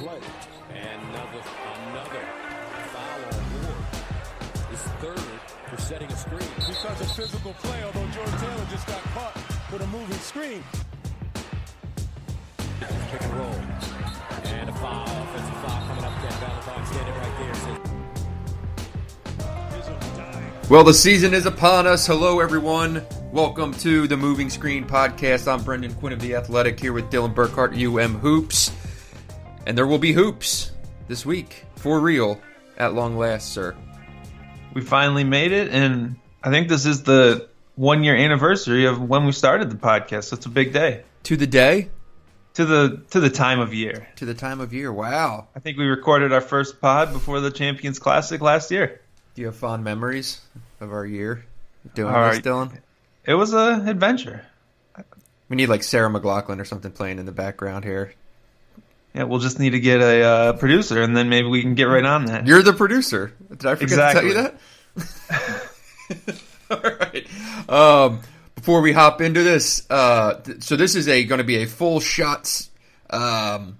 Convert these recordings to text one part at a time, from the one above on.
play. And another foul on board. His third for setting a screen. Because of physical play, although Jordan Taylor just got caught with a moving screen. Pick and roll. And a foul, offensive foul coming up. Ken Valentine standing right there. Well, the season is upon us. Hello, everyone. Welcome to the Moving Screen Podcast. I'm Brendan Quinn of The Athletic here with Dylan Burkhart, Hoops. And there will be hoops this week, for real, at long last, sir. We finally made it, and I think this is the 1-year anniversary of when we started the podcast, so it's a big day. To the day? To the time of year. To the time of year, wow. I think we recorded our first pod before the Champions Classic last year. Do you have fond memories of our year doing this, Dylan? It was an adventure. We need like Sarah McLachlan or something playing in the background here. Yeah, we'll just need to get a producer, and then maybe we can get right on that. You're the producer. Did I forget to tell you that? All right. Before we hop into this, so this is going to be a full shots preview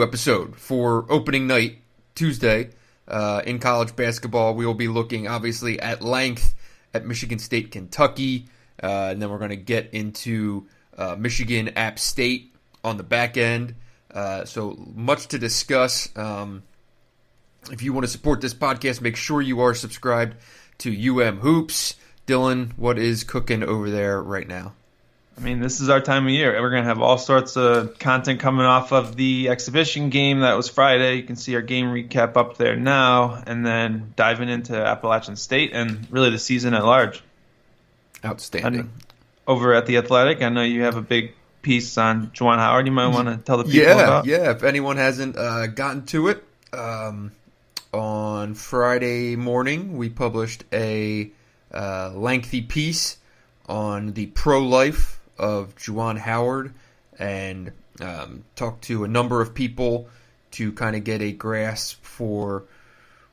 episode for opening night, Tuesday, in college basketball. We will be looking, obviously, at length at Michigan State, Kentucky, and then we're going to get into Michigan, App State on the back end. So much to discuss. If you want to support this podcast, make sure you are subscribed to Hoops. Dylan, what is cooking over there right now? I mean, this is our time of year. We're going to have all sorts of content coming off of the exhibition game that was Friday. You can see our game recap up there now, and then diving into Appalachian State and really the season at large. Outstanding. And over at The Athletic, I know you have a big piece on Juwan Howard you might want to tell the people about. Yeah, if anyone hasn't gotten to it, on Friday morning we published a lengthy piece on the pro-life of Juwan Howard and talked to a number of people to kind of get a grasp for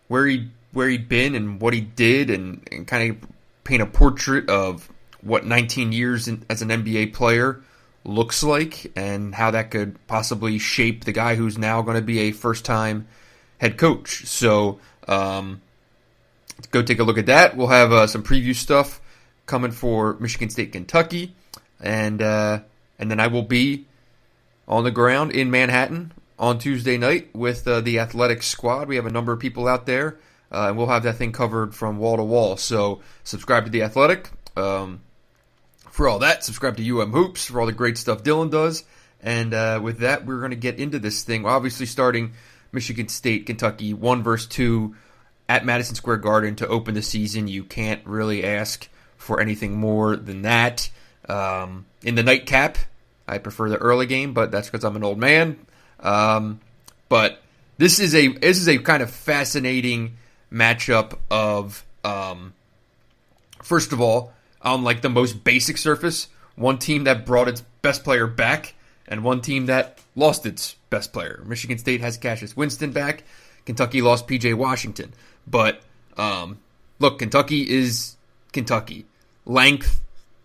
where he'd been and what he did and kind of paint a portrait of what 19 years as an NBA player looks like and how that could possibly shape the guy who's now going to be a first-time head coach. So go take a look at that. We'll have some preview stuff coming for Michigan State, Kentucky, and then I will be on the ground in Manhattan on Tuesday night with the Athletic squad. We have a number of people out there, and we'll have that thing covered from wall to wall. So subscribe to The Athletic for all that. Subscribe to Hoops for all the great stuff Dylan does. And with that, we're going to get into this thing. We're obviously starting Michigan State, Kentucky, 1 versus 2 at Madison Square Garden to open the season. You can't really ask for anything more than that. In the nightcap, I prefer the early game, but that's because I'm an old man. But this is a kind of fascinating matchup of, first of all, on like the most basic surface, one team that brought its best player back and one team that lost its best player. Michigan State has Cassius Winston back. Kentucky lost P.J. Washington. But, look, Kentucky is Kentucky. Length,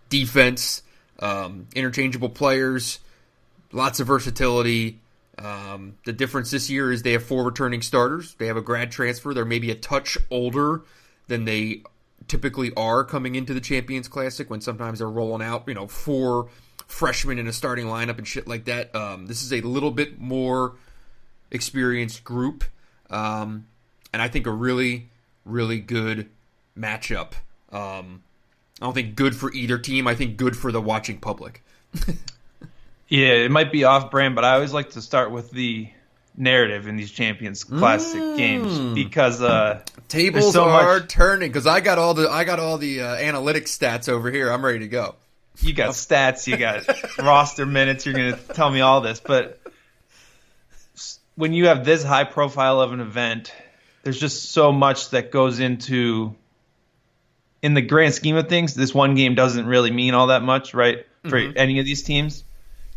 defense, interchangeable players, lots of versatility. The difference this year is they have 4 returning starters. They have a grad transfer. They're maybe a touch older than they typically are coming into the Champions Classic when sometimes they're rolling out, 4 freshmen in a starting lineup and shit like that. This is a little bit more experienced group. And I think a really, really good matchup. I don't think good for either team. I think good for the watching public. Yeah, it might be off-brand, but I always like to start with the narrative in these Champions Classic games because tables are turning. Because I got all the analytics stats over here. I'm ready to go. You got stats, you got roster minutes. You're going to tell me all this, but when you have this high profile of an event, there's just so much that goes into, in the grand scheme of things, this one game doesn't really mean all that much, right, for any of these teams.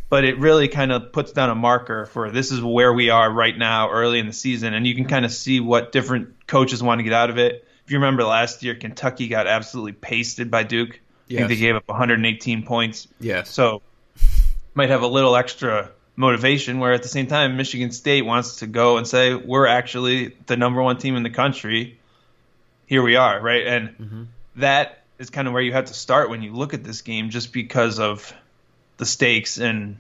But it really kind of puts down a marker for this is where we are right now, early in the season, and you can kind of see what different coaches want to get out of it. If you remember last year, Kentucky got absolutely pasted by Duke. Yes. I think they gave up 118 points. Yes. So might have a little extra motivation, where at the same time, Michigan State wants to go and say, we're actually the number one team in the country. Here we are, right? And that is kind of where you have to start when you look at this game, just because of the stakes and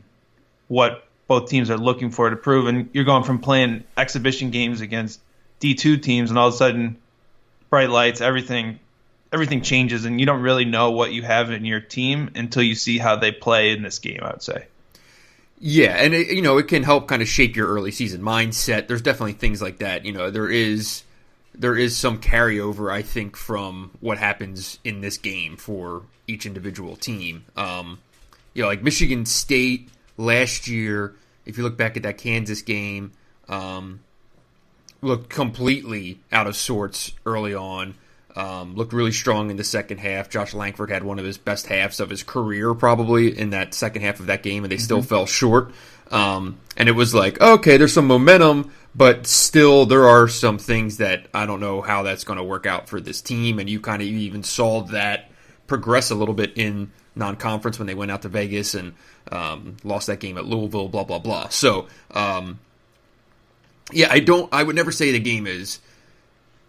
what both teams are looking for to prove. And you're going from playing exhibition games against D2 teams, and all of a sudden, bright lights, everything changes, and you don't really know what you have in your team until you see how they play in this game, I would say. Yeah, and it can help kind of shape your early season mindset. There's definitely things like that. There is some carryover, I think, from what happens in this game for each individual team. Like Michigan State last year, if you look back at that Kansas game, looked completely out of sorts early on. Looked really strong in the second half. Josh Langford had one of his best halves of his career probably in that second half of that game, and they still fell short. And it was like, okay, there's some momentum, but still there are some things that I don't know how that's going to work out for this team. And you even saw that progress a little bit in non-conference when they went out to Vegas and lost that game at Louisville, blah, blah, blah. So, I would never say the game is,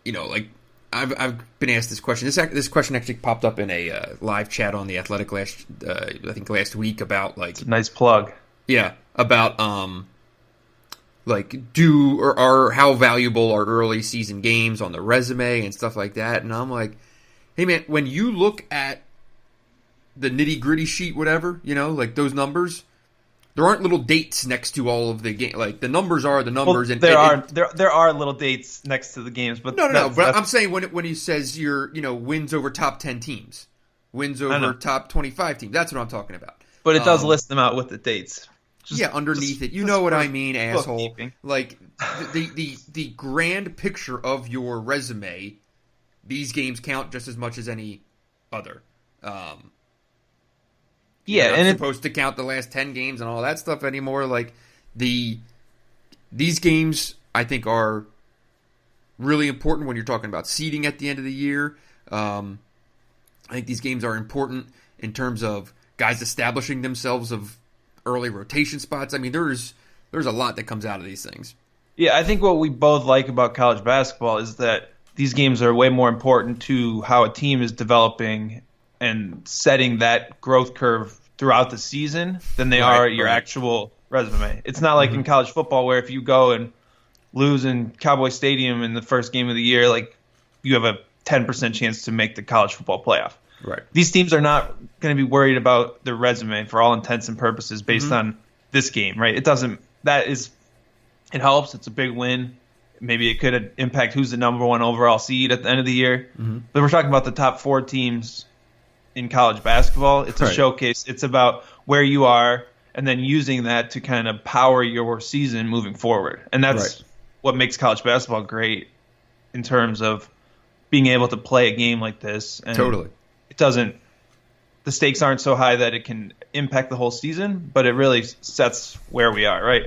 like, I've been asked this question. This question actually popped up in a live chat on The Athletic last week about, like... It's a nice plug. Yeah, about, how valuable are early season games on the resume and stuff like that. And I'm like, hey, man, when you look at the nitty-gritty sheet, whatever, like those numbers... There aren't little dates next to all of the game. Like the numbers are the numbers, well, and there are little dates next to the games, but no. But I'm saying when he says you're wins over top 10 teams, wins over top 25 teams. That's what I'm talking about. But it does list them out with the dates. Underneath it, you know what I mean, asshole. Like the grand picture of your resume, these games count just as much as any other. Yeah, and it's supposed to count the last 10 games and all that stuff anymore. Like these games, I think, are really important when you're talking about seeding at the end of the year. I think these games are important in terms of guys establishing themselves of early rotation spots. I mean, there's a lot that comes out of these things. Yeah, I think what we both like about college basketball is that these games are way more important to how a team is developing and setting that growth curve throughout the season than they are your actual resume. It's not like in college football where if you go and lose in Cowboy Stadium in the first game of the year, like you have a 10% chance to make the college football playoff. Right. These teams are not going to be worried about their resume for all intents and purposes based on this game, right? It helps. It's a big win. Maybe it could impact who's the number one overall seed at the end of the year. But we're talking about the top 4 teams in college basketball. It's a showcase. It's about where you are and then using that to kind of power your season moving forward. And that's what makes college basketball great in terms of being able to play a game like this. And totally. The stakes aren't so high that it can impact the whole season, but it really sets where we are, right?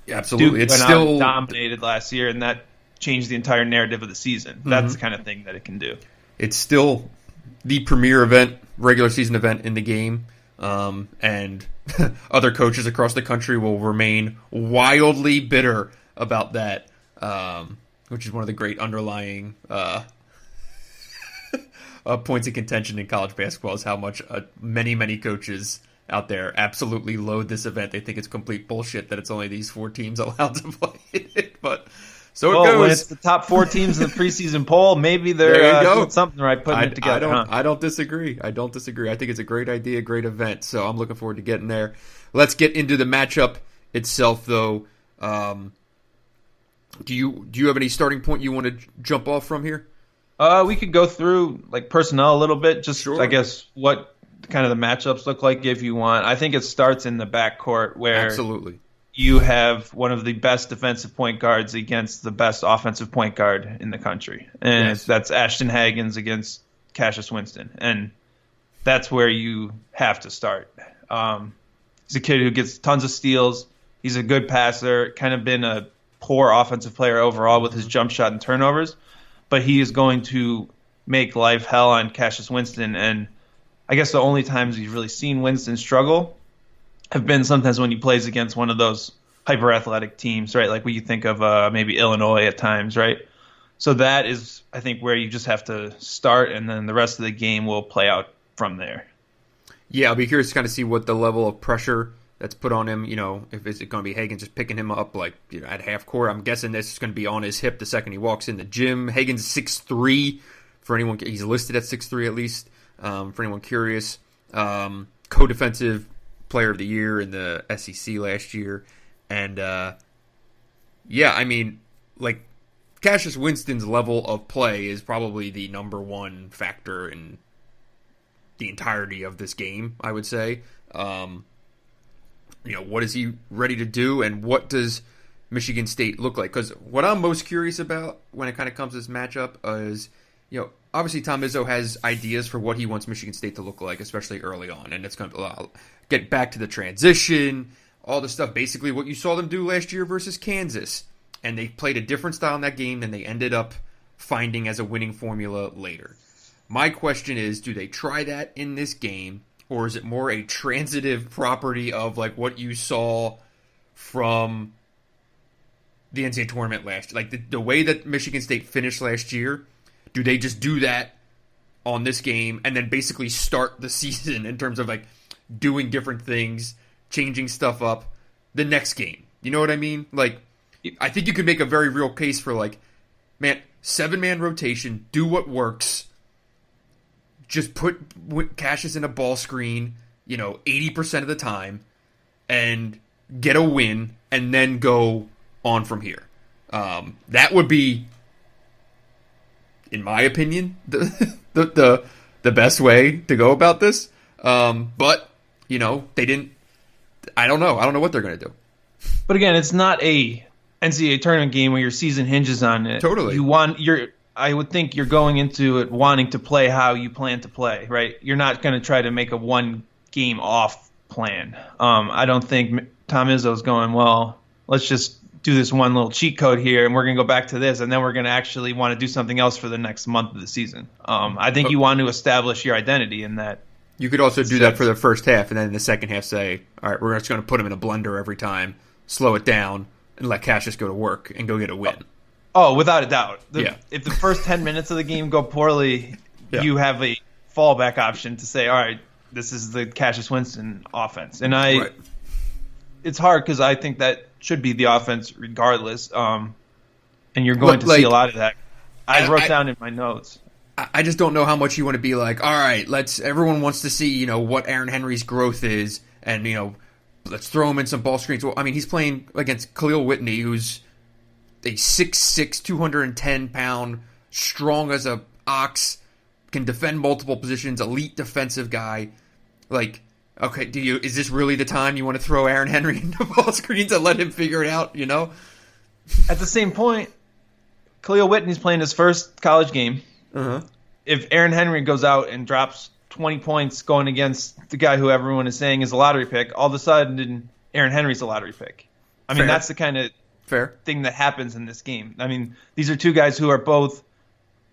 Absolutely. Duke it's went out still and dominated last year, and that changed the entire narrative of the season. That's the kind of thing that it can do. It's still the premier event, regular season event in the game, and other coaches across the country will remain wildly bitter about that, which is one of the great underlying points of contention in college basketball is how much many coaches out there absolutely loathe this event. They think it's complete bullshit that it's only these 4 teams allowed to play it, but so it goes. When it's the top 4 teams in the preseason poll, maybe they're doing something right, putting it together. I don't disagree. I think it's a great idea, great event. So I'm looking forward to getting there. Let's get into the matchup itself, though. Do you have any starting point you want to jump off from here? We could go through like personnel a little bit. Just sure. I guess what kind of the matchups look like if you want. I think it starts in the backcourt where absolutely you have one of the best defensive point guards against the best offensive point guard in the country. And that's Ashton Hagens against Cassius Winston. And that's where you have to start. He's a kid who gets tons of steals. He's a good passer, kind of been a poor offensive player overall with his jump shot and turnovers. But he is going to make life hell on Cassius Winston. And I guess the only times you've really seen Winston struggle have been sometimes when he plays against one of those hyper athletic teams, right? Like what you think of maybe Illinois at times, right? So that is, I think, where you just have to start, and then the rest of the game will play out from there. Yeah, I'll be curious to kind of see what the level of pressure that's put on him. If is it going to be Hagen just picking him up at half court? I'm guessing this is going to be on his hip the second he walks in the gym. Hagen's 6'3", for anyone. He's listed at 6'3" at least. For anyone curious, co-defensive player of the year in the SEC last year, and Cassius Winston's level of play is probably the number one factor in the entirety of this game, I would say. What is he ready to do, and what does Michigan State look like? Because what I'm most curious about when it kind of comes to this matchup is, obviously Tom Izzo has ideas for what he wants Michigan State to look like, especially early on, and it's going to get back to the transition, all the stuff, basically what you saw them do last year versus Kansas. And they played a different style in that game than they ended up finding as a winning formula later. My question is, do they try that in this game, or is it more a transitive property of what you saw from the NCAA tournament last year? The way that Michigan State finished last year, do they just do that on this game and then basically start the season in terms of doing different things, changing stuff up the next game? You know what I mean? I think you could make a very real case for 7-man rotation, do what works, just put Cassius in a ball screen, 80% of the time, and get a win, and then go on from here. That would be, in my opinion, the best way to go about this. But they didn't. I don't know. I don't know what they're going to do. But again, it's not a NCAA tournament game where your season hinges on it. Totally. I would think you're going into it wanting to play how you plan to play, right? You're not going to try to make a one game off plan. I don't think Tom Izzo's going, well, let's just do this one little cheat code here and we're going to go back to this and then we're going to actually want to do something else for the next month of the season. I think you want to establish your identity in that. You could also do that for the first half and then in the second half say, all right, we're just going to put him in a blender every time, slow it down, and let Cassius go to work and go get a win. Oh, without a doubt. If the first 10 minutes of the game go poorly, you have a fallback option to say, all right, this is the Cassius Winston offense. And it's hard because I think that should be the offense regardless. And you're going to see a lot of that. I wrote down in my notes. I just don't know how much you want to be all right, everyone wants to see, what Aaron Henry's growth is and, let's throw him in some ball screens. Well, I mean, he's playing against Khalil Whitney, who's a 6'6", 210-pound, strong as a ox, can defend multiple positions, elite defensive guy. Okay, is this really the time you want to throw Aaron Henry into ball screens and let him figure it out, At the same point, Khalil Whitney's playing his first college game. Uh-huh. If Aaron Henry goes out and drops 20 points going against the guy who everyone is saying is a lottery pick, all of a sudden Aaron Henry's a lottery pick. I mean, that's the kind of thing that happens in this game. I mean, these are two guys who are both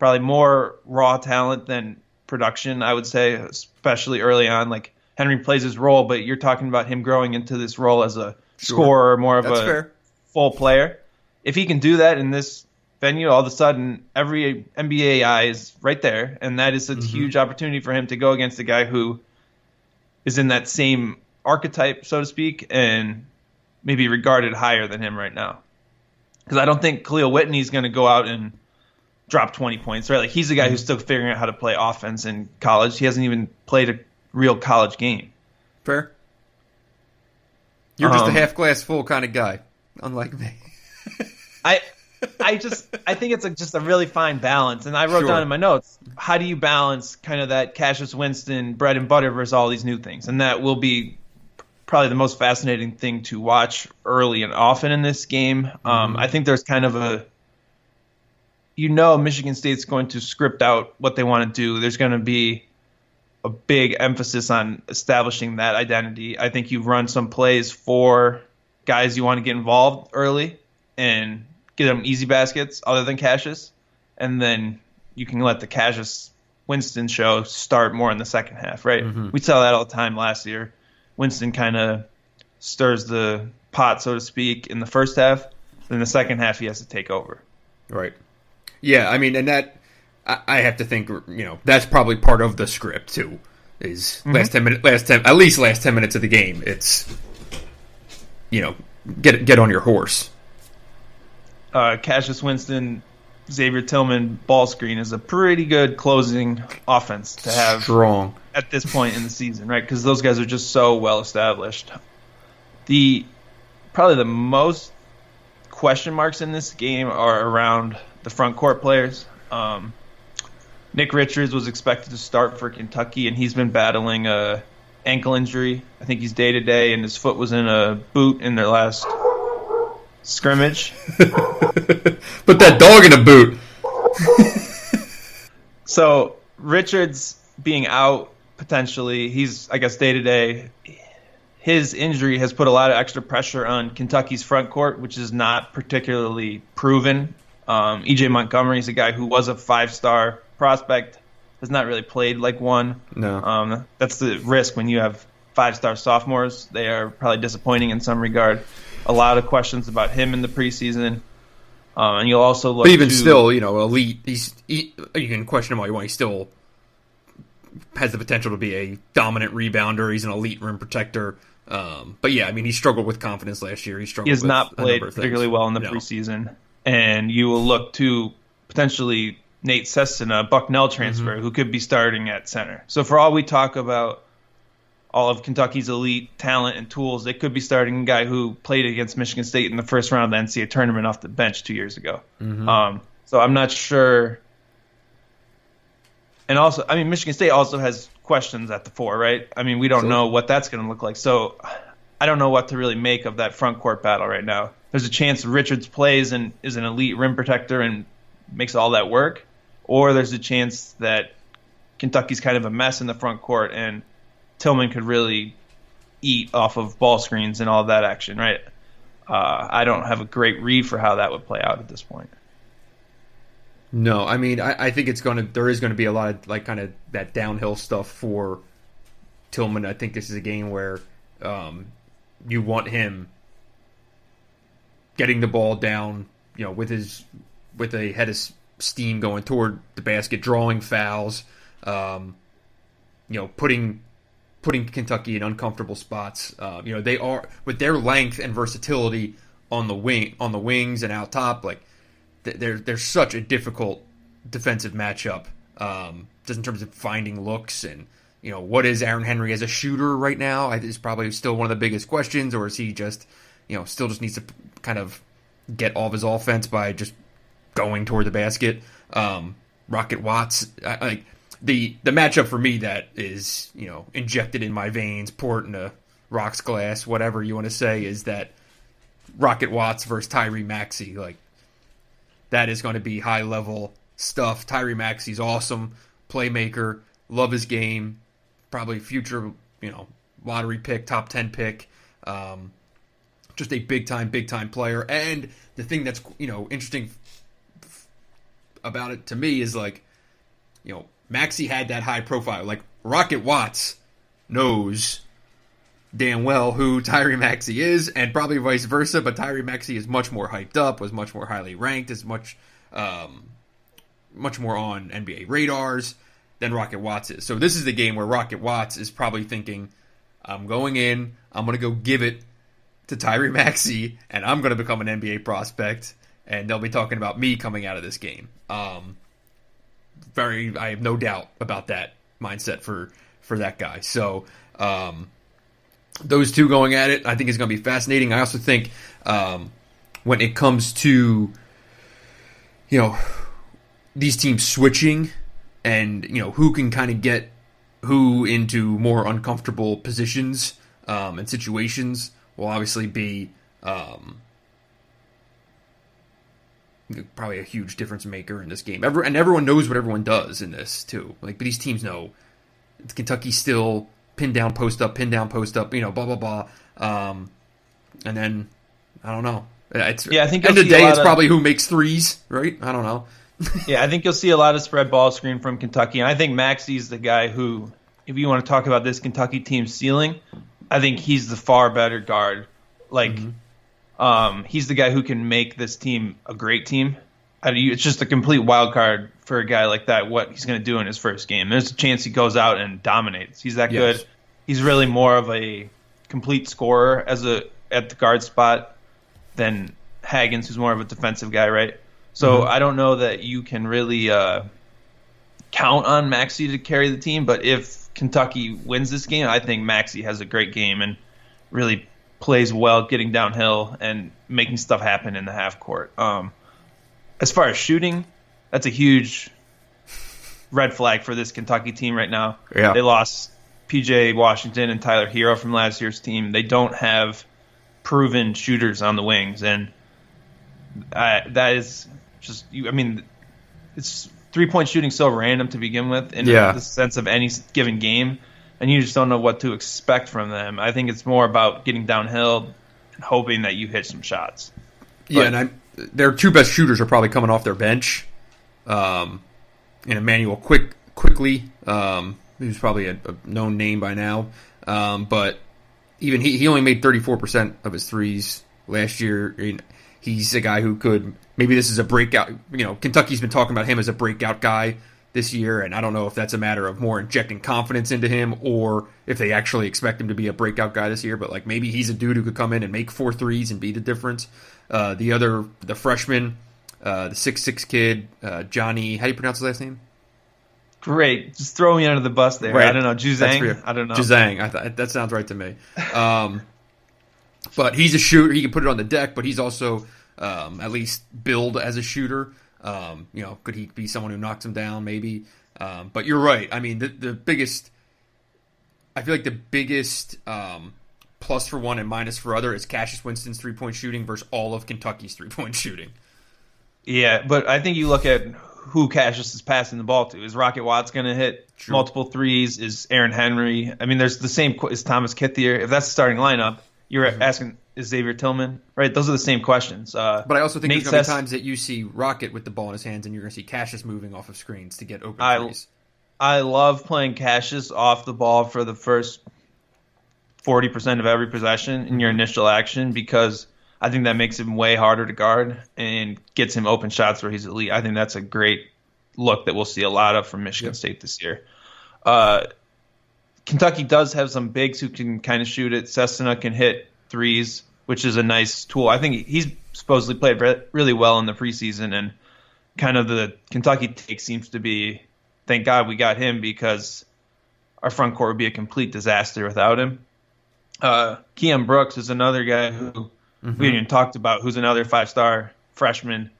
probably more raw talent than production, I would say, especially early on. Henry plays his role, but you're talking about him growing into this role as a scorer, more of full player. If he can do that in this venue, all of a sudden every NBA eye is right there, and that is a huge opportunity for him to go against a guy who is in that same archetype, so to speak, and maybe regarded higher than him right now. Because I don't think Khalil Whitney's going to go out and drop 20 points, right? He's a guy who's still figuring out how to play offense in college. He hasn't even played a real college game. Fair. You're just a half glass full kind of guy, unlike me. I think it's just a really fine balance. And I wrote down in my notes, how do you balance kind of that Cassius Winston bread and butter versus all these new things? And that will be probably the most fascinating thing to watch early and often in this game. I think there's kind of Michigan State's going to script out what they want to do. There's going to be a big emphasis on establishing that identity. I think you run some plays for guys you want to get involved early and get them easy baskets other than Cassius, and then you can let the Cassius Winston show start more in the second half, right? We saw that all the time last year. Winston kind of stirs the pot, so to speak, in the first half. Then the second half, he has to take over. Right. Yeah, I mean, and that I have to think, that's probably part of the script too. Is last 10 minutes, at least last 10 minutes of the game. It's get on your horse. Cassius Winston, Xavier Tillman, ball screen is a pretty good closing offense to have strong at this point in the season, right? Because those guys are just so well established. Probably the most question marks in this game are around the front court players. Nick Richards was expected to start for Kentucky, and he's been battling a ankle injury. I think he's day-to-day, and his foot was in a boot in their last scrimmage. Put that dog in a boot. So Richards being out potentially, he's, I guess, day-to-day. His injury has put a lot of extra pressure on Kentucky's front court, which is not particularly proven. E.J. Montgomery is a guy who was a 5-star prospect, has not really played like one. No. That's the risk when you have 5-star sophomores. They are probably disappointing in some regard. A lot of questions about him in the preseason. And you'll also look but even to, still, elite. You can question him all you want. He still has the potential to be a dominant rebounder. He's an elite rim protector. But yeah, I mean, he struggled with confidence last year. He has not played particularly well in the preseason. And you will look to potentially Nate Sesson, a Bucknell transfer, who could be starting at center. So for all we talk about all of Kentucky's elite talent and tools, they could be starting a guy who played against Michigan State in the first round of the NCAA tournament off the bench 2 years ago. So I'm not sure. And also, I mean, Michigan State also has questions at the 4, right? I mean, we don't know what that's going to look like. So I don't know what to really make of that front court battle right now. There's a chance Richards plays and is an elite rim protector and makes all that work. Or there's a chance that Kentucky's kind of a mess in the front court and Tillman could really eat off of ball screens and all of that action, right? I don't have a great read for how that would play out at this point. No, I mean, I think there is going to be a lot of kind of that downhill stuff for Tillman. I think this is a game where you want him getting the ball down, with a head of steam going toward the basket, drawing fouls, putting Kentucky in uncomfortable spots. They are, with their length and versatility on the wings and out top, like they're such a difficult defensive matchup. Just in terms of finding looks and what is Aaron Henry as a shooter right now is probably still one of the biggest questions, or is he just still just needs to kind of get all of his offense by just going toward the basket. Rocket Watts, the matchup for me that is injected in my veins, poured in a rocks glass, whatever you want to say, is that Rocket Watts versus Tyree Maxey. Like, that is going to be high level stuff. Tyree Maxey's awesome, playmaker, love his game, probably future lottery pick, top 10 pick. Just a big time player. And the thing that's interesting about it to me is Maxey had that high profile. Like, Rocket Watts knows damn well who Tyree Maxey is, and probably vice versa, but Tyree Maxey is much more hyped up, was much more highly ranked, is much more on NBA radars than Rocket Watts is. So this is the game where Rocket Watts is probably thinking, I'm going in, I'm going to go give it to Tyree Maxey, and I'm going to become an NBA prospect, and they'll be talking about me coming out of this game. I have no doubt about that mindset for that guy. So those two going at it, I think is going to be fascinating. I also think when it comes to these teams switching and who can kind of get who into more uncomfortable positions and situations will obviously be probably a huge difference maker in this game. And everyone knows what everyone does in this too. But these teams know Kentucky's still pin down, post up, blah blah blah. And then I don't know. I think end of the day, it's probably who makes threes, right? I don't know. I think you'll see a lot of spread ball screen from Kentucky, and I think Maxey's the guy who, if you want to talk about this Kentucky team's ceiling, I think he's the far better guard. Like, he's the guy who can make this team a great team. It's just a complete wild card for a guy like that, what he's going to do in his first game. There's a chance he goes out and dominates. He's that good. He's really more of a complete scorer at the guard spot than Haggins, who's more of a defensive guy, right? So I don't know that you can really count on Maxey to carry the team, but if Kentucky wins this game, I think Maxey has a great game and really plays well getting downhill and making stuff happen in the half court. As far as shooting, that's a huge red flag for this Kentucky team right now. Yeah. They lost P.J. Washington and Tyler Hero from last year's team. They don't have proven shooters on the wings, and that is just – I mean, it's three-point shooting so random to begin with in the sense of any given game, and you just don't know what to expect from them. I think it's more about getting downhill and hoping that you hit some shots. Yeah, their two best shooters are probably coming off their bench. Emmanuel Quickly, who's probably a known name by now. But even he only made 34% of his threes last year. He's a guy who could – maybe this is a breakout. Kentucky's been talking about him as a breakout guy this year, and I don't know if that's a matter of more injecting confidence into him or if they actually expect him to be a breakout guy this year. But, maybe he's a dude who could come in and make 4 threes and be the difference. The freshman, the 6'6" kid, Johnny, how do you pronounce his last name? Great. Just throw me under the bus there. Right. I don't know. Juzang? I don't know. Juzang. That sounds right to me. But he's a shooter. He can put it on the deck, but he's also at least billed as a shooter. Could he be someone who knocks him down? Maybe. But you're right. I mean, the biggest – I feel like the biggest plus for one and minus for other is Cassius Winston's three-point shooting versus all of Kentucky's three-point shooting. Yeah, but I think you look at who Cassius is passing the ball to. Is Rocket Watts going to hit multiple threes? Is Aaron Henry? I mean, there's the same – is Thomas Kithier? If that's the starting lineup, you're asking – is Xavier Tillman? Right, those are the same questions. But I also think there's going to be times that you see Rocket with the ball in his hands and you're going to see Cassius moving off of screens to get open threes. I love playing Cassius off the ball for the first 40% of every possession in your initial action because I think that makes him way harder to guard and gets him open shots where he's elite. I think that's a great look that we'll see a lot of from Michigan State this year. Kentucky does have some bigs who can kind of shoot it. Sestina can hit threes, which is a nice tool. I think he's supposedly played really well in the preseason, and kind of the Kentucky take seems to be, thank God we got him because our front court would be a complete disaster without him. Keon Brooks is another guy who we haven't even talked about, who's another 5-star freshman,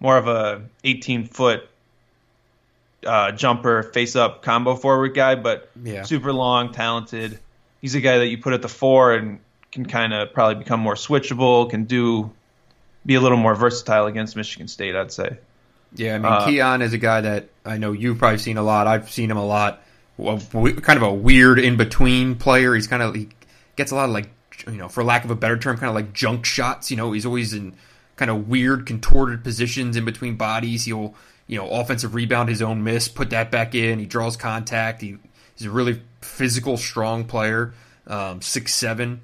more of a 18-foot jumper, face-up combo forward guy, but super long, talented. He's a guy that you put at the 4 and can kind of probably become more switchable, can be a little more versatile against Michigan State, I'd say. Yeah, I mean, Keon is a guy that I know you've probably seen a lot. I've seen him a lot. Kind of a weird in-between player. He gets a lot of, for lack of a better term, kind of like junk shots. He's always in kind of weird, contorted positions in between bodies. He'll, offensive rebound his own miss, put that back in. He draws contact. He's a really physical, strong player, 6'7".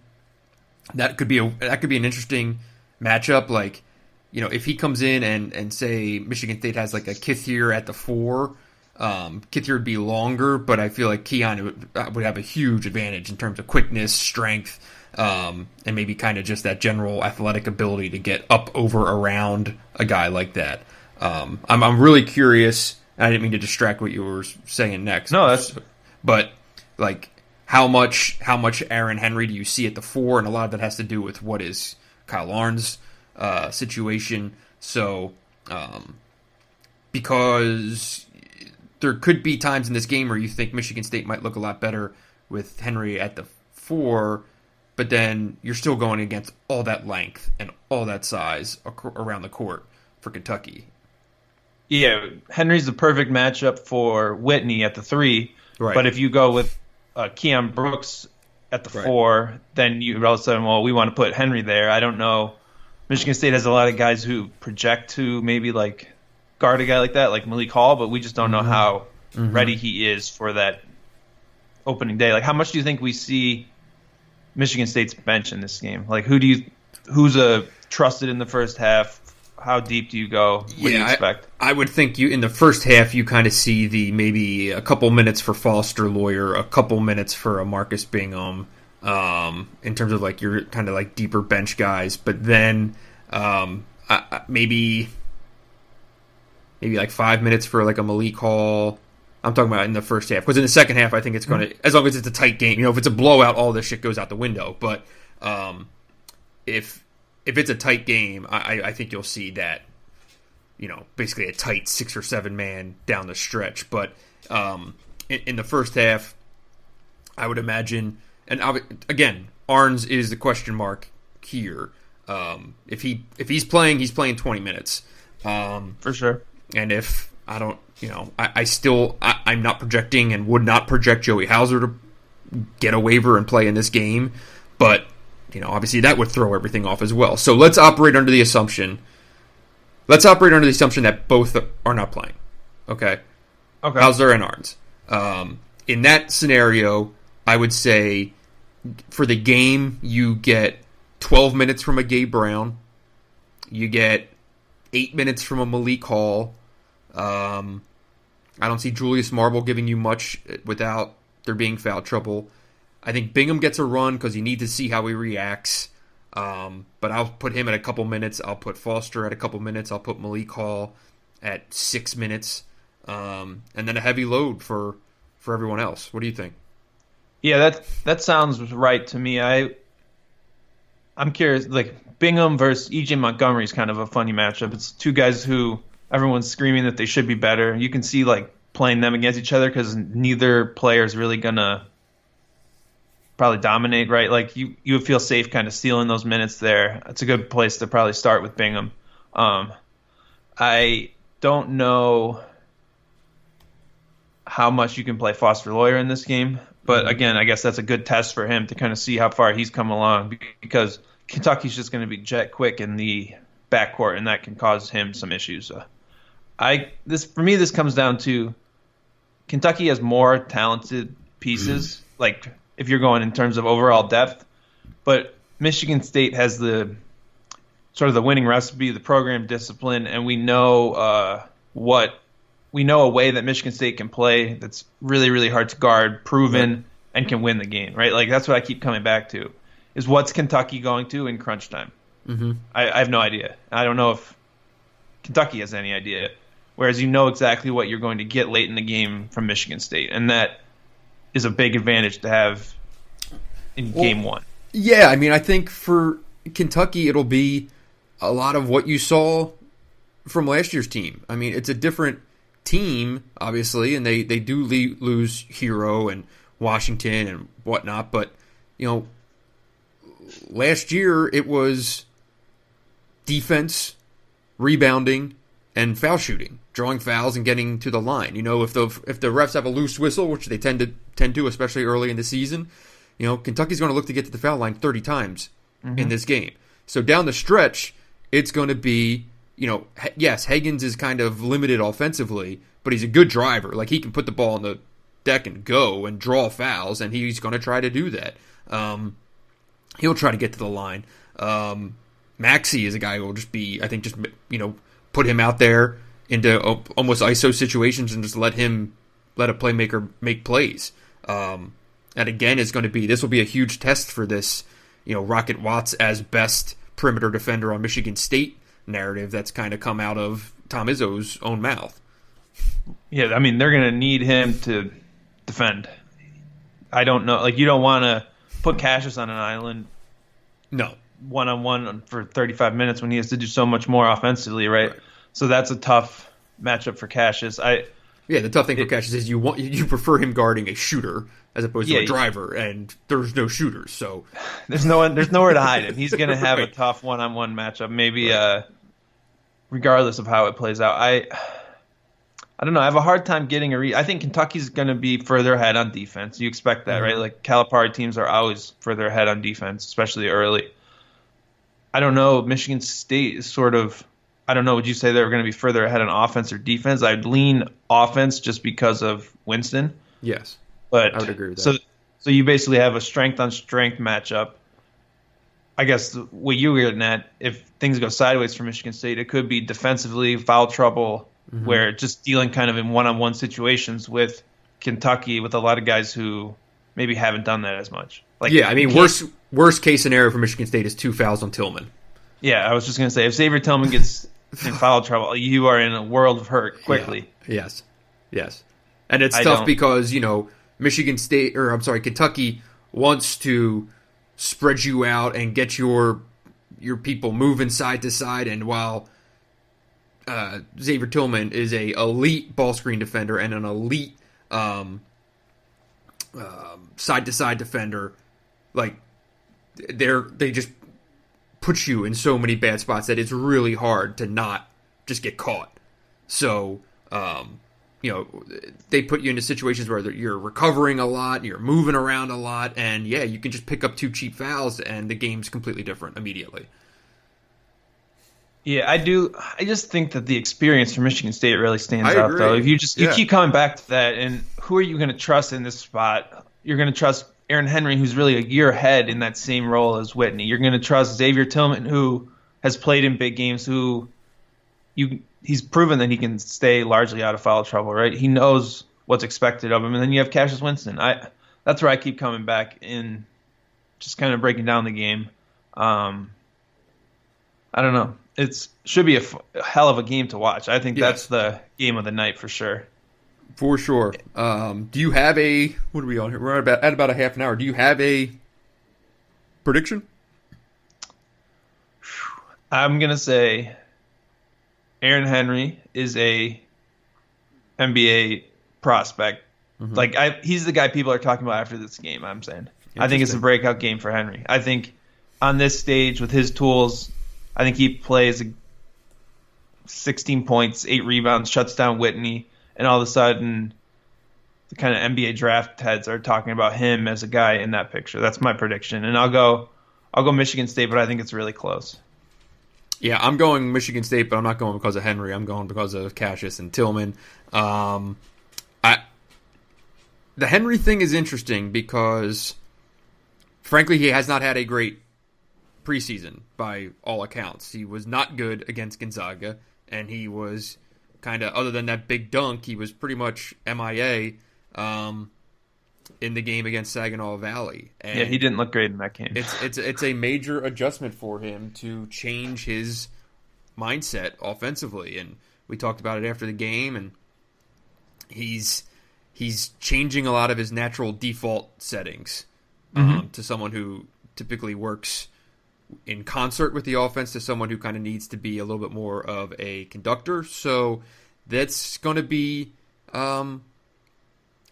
That could be an interesting matchup. If he comes in and say Michigan State has a Kithier at the 4, Kithier would be longer, but I feel like Keon would have a huge advantage in terms of quickness, strength, and maybe kind of just that general athletic ability to get up over around a guy like that. I'm really curious. I didn't mean to distract what you were saying next. No, but how much Aaron Henry do you see at the 4? And a lot of that has to do with what is Kyle Arn's situation. So, because there could be times in this game where you think Michigan State might look a lot better with Henry at the 4, but then you're still going against all that length and all that size around the court for Kentucky. Yeah, Henry's the perfect matchup for Whitney at the 3. Right. But if you go with Keon Brooks at the 4, then you all of a sudden, we want to put Henry there. I don't know. Michigan State has a lot of guys who project to maybe guard a guy like that, like Malik Hall, but we just don't know how ready he is for that opening day. How much do you think we see Michigan State's bench in this game? Like, who's trusted in the first half? How deep do you go? What do you expect? I would think in the first half you kind of see maybe a couple minutes for Foster Lawyer, a couple minutes for a Marcus Bingham, in terms of like your kind of like deeper bench guys. But then maybe like 5 minutes for like a Malik Hall. I'm talking about in the first half, because in the second half I think it's going to, as long as it's a tight game, if it's a blowout, all this shit goes out the window. But if it's a tight game, I think you'll see that, basically a tight 6 or 7 man down the stretch. But in the first half, I would imagine, and again, Arns is the question mark here. If he's playing, he's playing 20 minutes. For sure. And if I don't, I'm not projecting and would not project Joey Hauser to get a waiver and play in this game. But obviously that would throw everything off as well. So let's operate under the assumption that both are not playing. Okay. Hauser and Arns. In that scenario, I would say for the game, you get 12 minutes from a Gabe Brown. You get 8 minutes from a Malik Hall. I don't see Julius Marble giving you much without there being foul trouble. I think Bingham gets a run because you need to see how he reacts. But I'll put him at a couple minutes. I'll put Foster at a couple minutes. I'll put Malik Hall at 6 minutes. And then a heavy load for everyone else. What do you think? Yeah, that sounds right to me. I'm curious, like Bingham versus E.J. Montgomery is kind of a funny matchup. It's two guys who everyone's screaming that they should be better. You can see like playing them against each other because neither player is really gonna probably dominate, right? Like you would feel safe kind of stealing those minutes there. It's a good place to probably start with Bingham. I don't know how much you can play Foster Lawyer in this game, but again, I guess that's a good test for him to kind of see how far he's come along, because Kentucky's just going to be jet quick in the backcourt, and that can cause him some issues. For me, this comes down to Kentucky has more talented pieces, like if you're going in terms of overall depth, but Michigan State has the sort of the winning recipe, the program discipline, and we know a way that Michigan State can play that's really, really hard to guard, proven, and can win the game, right? Like that's what I keep coming back to, is what's Kentucky going to in crunch time? Mm-hmm. I have no idea. I don't know if Kentucky has any idea, whereas you know exactly what you're going to get late in the game from Michigan State, and that is a big advantage to have in game one. Yeah, I mean, I think for Kentucky it'll be a lot of what you saw from last year's team. I mean, it's a different team, obviously, and they do lose Hero and Washington and whatnot, but last year it was defense, rebounding, and foul shooting, drawing fouls and getting to the line. If the refs have a loose whistle, which they tend to, especially early in the season, Kentucky's going to look to get to the foul line 30 times in this game. So down the stretch, it's going to be, yes, Higgins is kind of limited offensively, but he's a good driver. Like, he can put the ball on the deck and go and draw fouls, and he's going to try to do that. He'll try to get to the line. Maxey is a guy who will just be, I think, put him out there into almost ISO situations and just let a playmaker make plays. And again, this will be a huge test for this, Rocket Watts as best perimeter defender on Michigan State narrative that's kind of come out of Tom Izzo's own mouth. Yeah, I mean, they're going to need him to defend. I don't know. Like, you don't want to put Cassius on an island. No. One-on-one for 35 minutes when he has to do so much more offensively, right? So that's a tough matchup for Cassius. The tough thing for Cassius is you prefer him guarding a shooter as opposed to a driver, and there's no shooters, so there's nowhere to hide him. He's going to have a tough one-on-one matchup, maybe regardless of how it plays out. I don't know. I have a hard time getting a read. I think Kentucky's going to be further ahead on defense. You expect that, right? Like, Calipari teams are always further ahead on defense, especially early. I don't know. Michigan State is sort of, I don't know, would you say they're going to be further ahead on offense or defense? I'd lean offense just because of Winston. Yes, but I would agree with that. So you basically have a strength on strength matchup. I guess what you were getting at, if things go sideways for Michigan State, it could be defensively, foul trouble, where just dealing kind of in one-on-one situations with Kentucky, with a lot of guys who maybe haven't done that as much. Like, yeah, I mean, worst case scenario for Michigan State is 2 fouls on Tillman. Yeah, I was just going to say, if Xavier Tillman gets in foul trouble, you are in a world of hurt quickly. Yeah. Yes. And it's tough because, Kentucky wants to spread you out and get your people moving side to side, and while Xavier Tillman is a elite ball screen defender and an elite side to side defender, like they just put you in so many bad spots that it's really hard to not just get caught. So they put you into situations where you're recovering a lot, you're moving around a lot, and you can just pick up 2 cheap fouls and the game's completely different immediately. Yeah, I do. I just think that the experience for Michigan State really stands out, though. If you keep coming back to that, and who are you going to trust in this spot? You're going to trust Aaron Henry, who's really a year ahead in that same role as Whitney. You're going to trust Xavier Tillman, who has played in big games, he's proven that he can stay largely out of foul trouble, right? He knows what's expected of him. And then you have Cassius Winston. That's where I keep coming back in, just kind of breaking down the game. I don't know. It should be a hell of a game to watch. I think that's the game of the night for sure. For sure. Do you have what are we on here? We're at about a half an hour. Do you have a prediction? I'm going to say Aaron Henry is a NBA prospect. Mm-hmm. He's the guy people are talking about after this game, I'm saying. I think it's a breakout game for Henry. I think on this stage with his tools, I think he plays 16 points, 8 rebounds, shuts down Whitney, and all of a sudden the kind of NBA draft heads are talking about him as a guy in that picture. That's my prediction. And I'll go Michigan State, but I think it's really close. Yeah, I'm going Michigan State, but I'm not going because of Henry. I'm going because of Cassius and Tillman. The Henry thing is interesting because, frankly, he has not had a great preseason by all accounts. He was not good against Gonzaga, and he was kind of, other than that big dunk, he was pretty much MIA in the game against Saginaw Valley. And he didn't look great in that game. It's a major adjustment for him to change his mindset offensively, and we talked about it after the game, and he's changing a lot of his natural default settings to someone who typically works in concert with the offense to someone who kind of needs to be a little bit more of a conductor. So that's going to be, I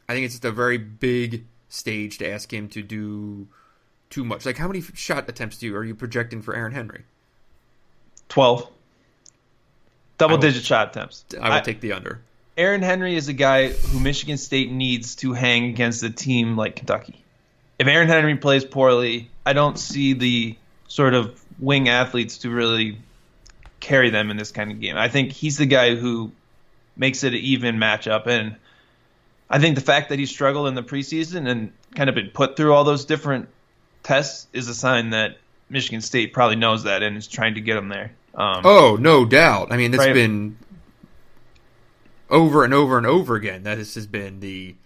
think it's just a very big stage to ask him to do too much. Like, how many shot attempts are you projecting for Aaron Henry? 12. Double-digit shot attempts. I will take the under. Aaron Henry is a guy who Michigan State needs to hang against a team like Kentucky. If Aaron Henry plays poorly, I don't see the sort of wing athletes to really carry them in this kind of game. I think he's the guy who makes it an even matchup, and I think the fact that he struggled in the preseason and kind of been put through all those different tests is a sign that Michigan State probably knows that and is trying to get him there. No doubt. I mean, it's been over and over and over again that this has been the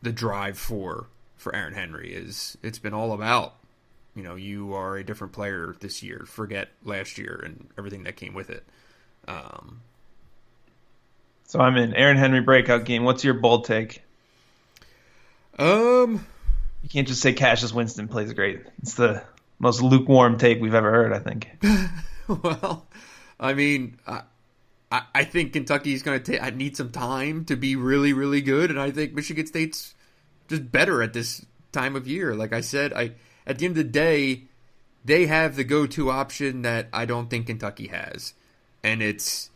drive for Aaron Henry. It's been all about, you are a different player this year. Forget last year and everything that came with it. So I'm in Aaron Henry breakout game. What's your bold take? You can't just say Cassius Winston plays great. It's the most lukewarm take we've ever heard, I think. Well, I mean, I think Kentucky's going to need some time to be really, really good, and I think Michigan State's just better at this time of year. Like I said, at the end of the day, they have the go-to option that I don't think Kentucky has, and it's,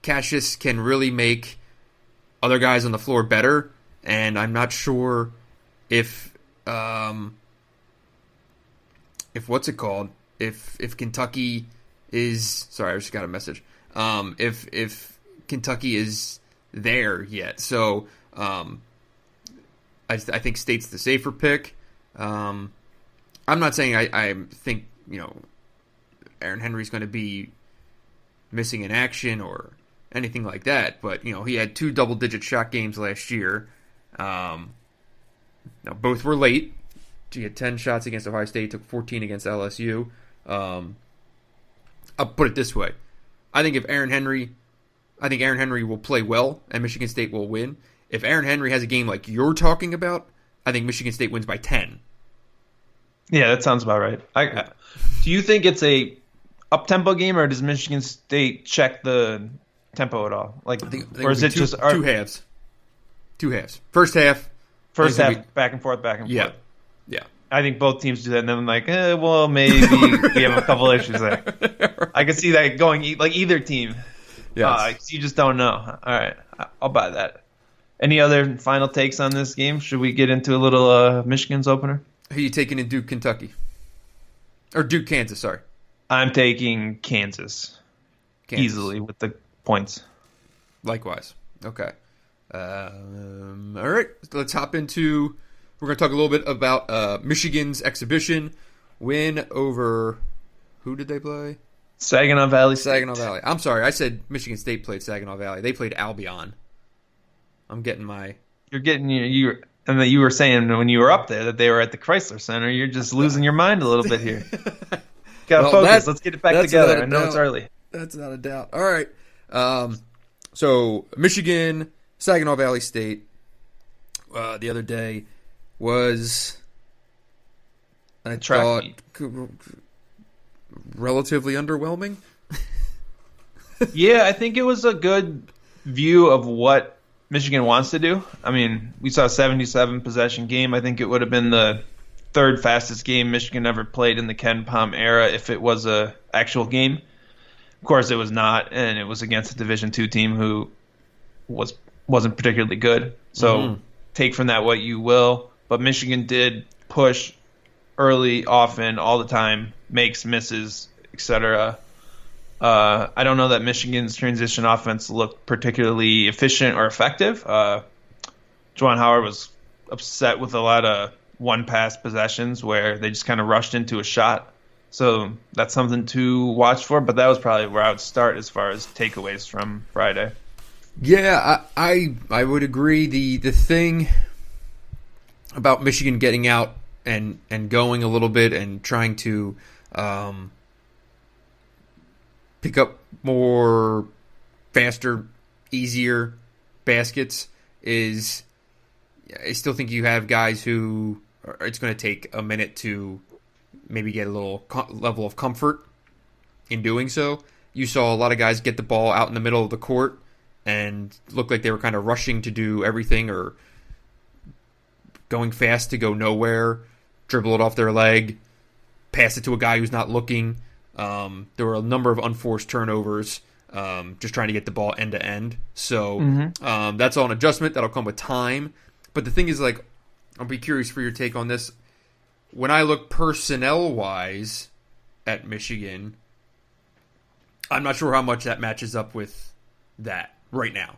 Cassius can really make other guys on the floor better, and I'm not sure if what's it called? If Kentucky is, sorry, I just got a message. If Kentucky is there yet, so I think State's the safer pick. I'm not saying I think, Aaron Henry's going to be missing in action or anything like that, but, he had 2 double-digit shot games last year. Now, both were late. He had 10 shots against Ohio State, took 14 against LSU. I'll put it this way. I think Aaron Henry will play well, and Michigan State will win. If Aaron Henry has a game like you're talking about, I think Michigan State wins by 10. Yeah, that sounds about right. Do you think it's a up-tempo game, or does Michigan State check the tempo at all? I think or is it just two halves? 2 halves. First half, back and forth. Yeah. I think both teams do that, and then I'm like, well, maybe we have a couple issues there. Right. I can see that going like either team. Yes. You just don't know. All right, I'll buy that. Any other final takes on this game? Should we get into a little Michigan's opener? Who are you taking in Duke, Kentucky? Or Duke, Kansas, sorry. I'm taking Kansas. Easily with the points. Likewise. Okay. All right, let's hop into... We're going to talk a little bit about Michigan's exhibition win over... Who did they play? Saginaw Valley State. Saginaw Valley. I'm sorry, I said Michigan State played Saginaw Valley. They played Albion. I'm getting my... You're getting and that you were saying when you were up there that they were at the Chrysler Center. You're just losing your mind a little bit here. Got to focus. Let's get it back together. I know it's early. That's not a doubt. All right. So Michigan, Saginaw Valley State, the other day was, I thought, relatively underwhelming. Yeah, I think it was a good view of what Michigan wants to do. I mean, we saw a 77 possession game. I think it would have been the 3rd fastest game Michigan ever played in the Ken Pom era if it was a actual game. Of course, it was not, and it was against a Division II team who wasn't particularly good. So take from that what you will. But Michigan did push early, often, all the time, makes, misses, etc. I don't know that Michigan's transition offense looked particularly efficient or effective. Juwan Howard was upset with a lot of one-pass possessions where they just kind of rushed into a shot. So that's something to watch for, but that was probably where I would start as far as takeaways from Friday. Yeah, I would agree. The thing about Michigan getting out and going a little bit and trying to pick up more faster, easier baskets is, I still think you have guys who it's going to take a minute to maybe get a little level of comfort in doing so. You saw a lot of guys get the ball out in the middle of the court and look like they were kind of rushing to do everything or going fast to go nowhere, dribble it off their leg, pass it to a guy who's not looking. There were a number of unforced turnovers, just trying to get the ball end to end. So that's all an adjustment that'll come with time. But the thing is, like, I'll be curious for your take on this. When I look personnel-wise at Michigan, I'm not sure how much that matches up with that right now.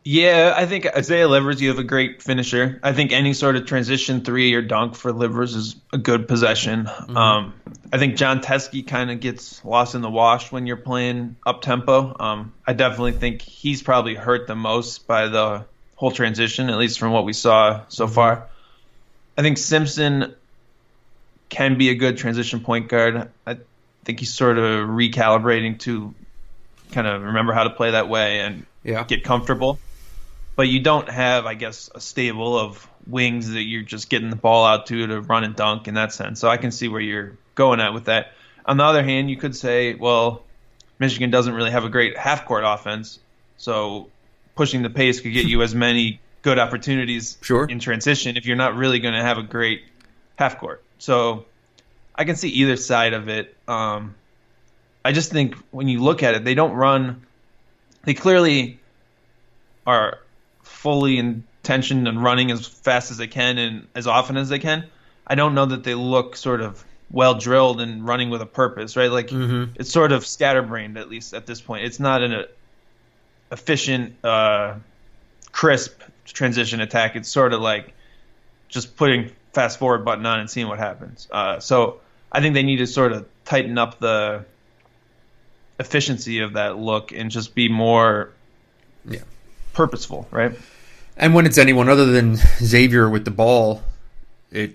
Yeah, I think Isaiah Livers, you have a great finisher. I think any sort of transition 3 or dunk for Livers is a good possession. I think John Teskey kind of gets lost in the wash when you're playing up-tempo. I definitely think he's probably hurt the most by the whole transition, at least from what we saw so far. I think Simpson can be a good transition point guard. I think he's sort of recalibrating to kind of remember how to play that way and get comfortable. But you don't have, I guess, a stable of wings that you're just getting the ball out to run and dunk in that sense. So I can see where you're going at with that. On the other hand, you could say, well, Michigan doesn't really have a great half-court offense, so pushing the pace could get you as many good opportunities in transition if you're not really going to have a great half-court. So I can see either side of it. I just think when you look at it, they don't run – they clearly are – fully intentioned and running as fast as they can and as often as they can. I don't know that they look sort of well drilled and running with a purpose, right? Like it's sort of scatterbrained, at least at this point. It's not efficient, crisp transition attack. It's sort of like just putting fast forward button on and seeing what happens. So I think they need to sort of tighten up the efficiency of that look and just be more purposeful, right? And when it's anyone other than Xavier with the ball, I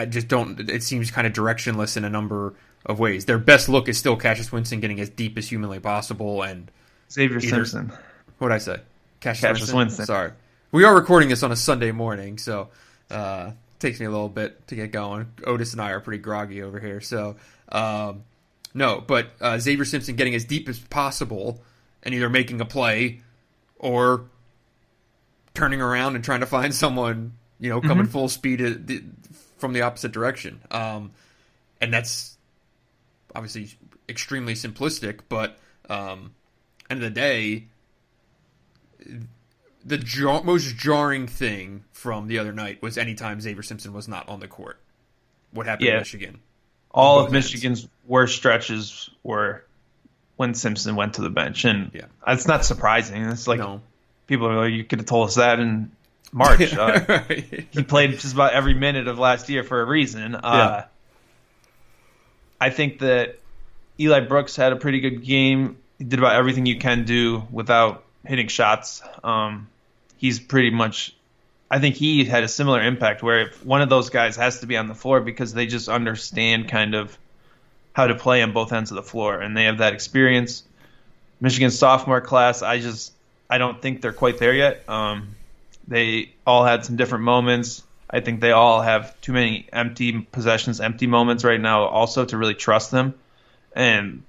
just don't. It seems kind of directionless in a number of ways. Their best look is still Cassius Winston getting as deep as humanly possible, and Xavier Simpson. What'd I say? Cassius Winston. Sorry. We are recording this on a Sunday morning, so it takes me a little bit to get going. Otis and I are pretty groggy over here, so no. But Xavier Simpson getting as deep as possible and either making a play or turning around and trying to find someone, coming full speed from the opposite direction. And that's obviously extremely simplistic, but end of the day, the most jarring thing from the other night was anytime Xavier Simpson was not on the court. What happened in Michigan? All of Michigan's worst stretches were when Simpson went to the bench, and it's not surprising. It's like people are like, you could have told us that in March. He played just about every minute of last year for a reason. I think that Eli Brooks had a pretty good game. He did about everything you can do without hitting shots. He's pretty much, I think he had a similar impact where if one of those guys has to be on the floor because they just understand kind of how to play on both ends of the floor, and they have that experience. Michigan's sophomore class, I don't think they're quite there yet. They all had some different moments. I think they all have too many empty possessions, empty moments right now also to really trust them. And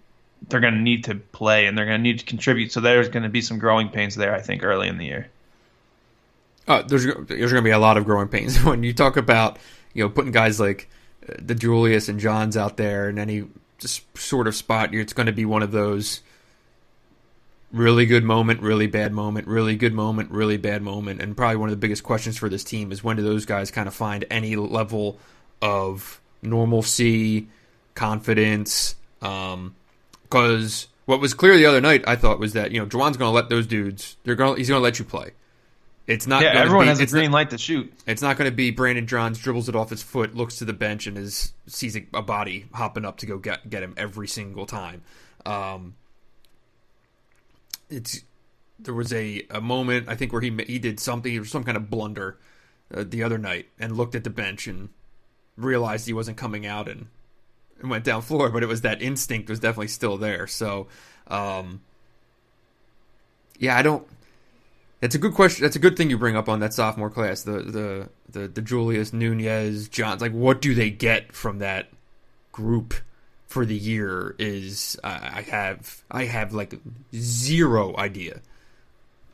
they're going to need to play, and they're going to need to contribute. So there's going to be some growing pains there, I think, early in the year. There's going to be a lot of growing pains. When you talk about putting guys like the Julius and Johns out there in any just sort of spot, it's going to be one of those really good moment, really bad moment, really good moment, really bad moment. And probably one of the biggest questions for this team is when do those guys kind of find any level of normalcy, confidence? Because what was clear the other night, I thought, was that Juwan's going to let those dudes. He's going to let you play. It's not. Yeah, everyone has a green light to shoot. It's not going to be Brandon Johns dribbles it off his foot, looks to the bench, and sees a body hopping up to go get him every single time. There was a moment, I think, where he did something, he was some kind of blunder the other night, and looked at the bench and realized he wasn't coming out and went down floor, but it was that instinct was definitely still there. So, It's a good question. That's a good thing you bring up on that sophomore class. The Julius, Nunez, Johns. Like, what do they get from that group for the year? Is I have like zero idea.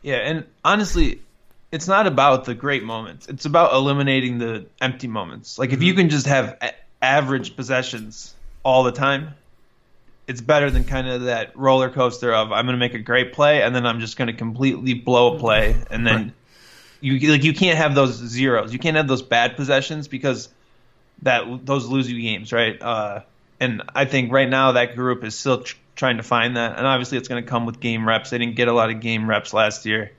Yeah, and honestly, it's not about the great moments. It's about eliminating the empty moments. Like, if you can just have average possessions all the time, it's better than kind of that roller coaster of I'm going to make a great play and then I'm just going to completely blow a play, and then you can't have those zeros. You can't have those bad possessions because those lose you games, right? And I think right now that group is still trying to find that, and obviously it's going to come with game reps. They didn't get a lot of game reps last year,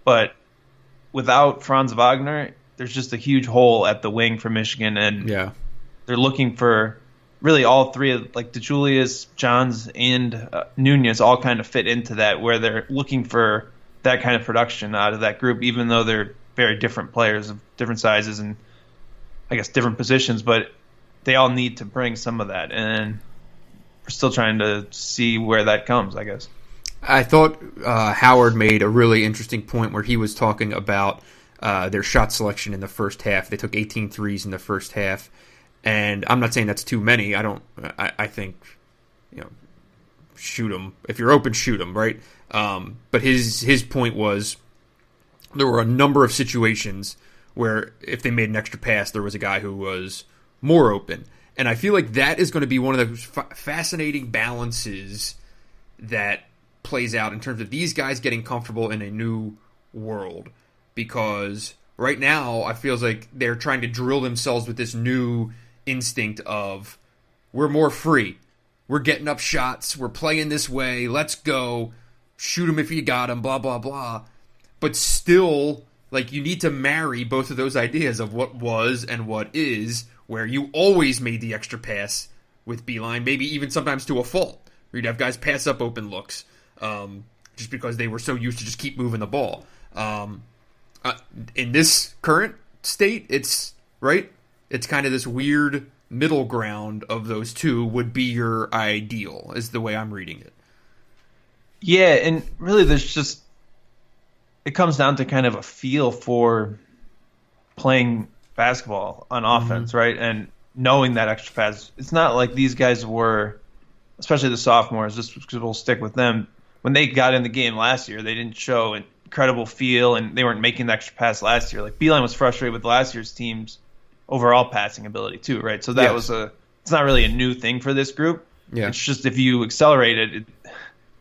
but without Franz Wagner, there's just a huge hole at the wing for Michigan, and they're looking for. Really, all three of like DeJulius, Johns, and Nunez all kind of fit into that, where they're looking for that kind of production out of that group, even though they're very different players of different sizes and I guess different positions, but they all need to bring some of that, and we're still trying to see where that comes, I guess. I thought Howard made a really interesting point where he was talking about their shot selection in the first half. They took 18 threes in the first half. And I'm not saying that's too many. I think, shoot them. If you're open, shoot them, right? But his point was there were a number of situations where if they made an extra pass, there was a guy who was more open. And I feel like that is going to be one of those fascinating balances that plays out in terms of these guys getting comfortable in a new world. Because right now, I feel like they're trying to drill themselves with this new instinct of we're more free. we're getting up shots, we're playing this way, let's go, shoot them if you got them, blah, blah, blah. But still, like, you need to marry both of those ideas of what was and what is, where you always made the extra pass with Beeline, maybe even sometimes to a fault, where you'd have guys pass up open looks, just because they were so used to just keep moving the ball. In this current state, it's kind of this weird middle ground of those two would be your ideal, is the way I'm reading it. Yeah, and really it comes down to kind of a feel for playing basketball on offense, right? And knowing that extra pass. It's not like these guys were, especially the sophomores, just because we'll stick with them, when they got in the game last year, they didn't show an incredible feel, and they weren't making the extra pass last year. Like, Beeline was frustrated with last year's team's overall passing ability too, right? So that it's not really a new thing for this group. Yeah. It's just if you accelerate it, it